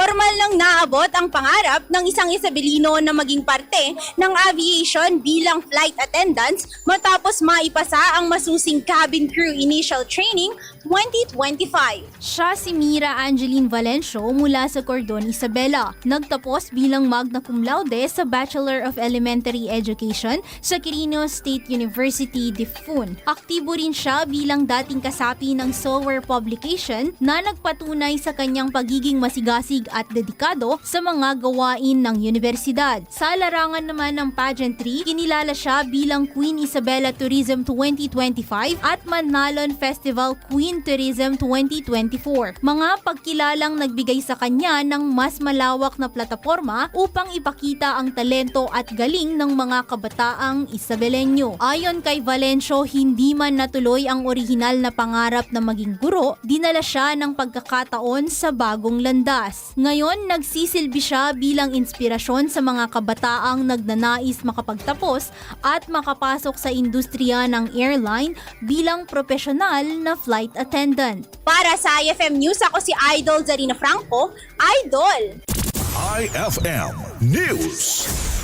Formal nang naabot ang pangarap ng isang Isabelino na maging parte ng aviation bilang flight attendants matapos maipasa ang masusing cabin crew initial training 2025. Siya si Mira Angeline Valencio mula sa Cordon, Isabela. Nagtapos bilang magna cum laude sa Bachelor of Elementary Education sa Quirino State University, Difun. Aktibo rin siya bilang dating kasapi ng Sower Publication na nagpatunay sa kanyang pagiging masigasig at dedikado sa mga gawain ng universidad. Sa larangan naman ng pageantry, kinilala siya bilang Queen Isabela Tourism 2025 at Manalon Festival Queen Tourism 2024. Mga pagkilalang nagbigay sa kanya ng mas malawak na plataporma upang ipakita ang talento at galing ng mga kabataang Isabelenyo. Ayon kay Valencio, hindi man natuloy ang orihinal na pangarap na maging guro, dinala siya ng pagkakataon sa bagong landas. Ngayon, nagsisilbi siya bilang inspirasyon sa mga kabataang nagnanais makapagtapos at makapasok sa industriya ng airline bilang profesional na flight attendant. Para sa IFM News, ako si Idol Zarina Franco, Idol! IFM News.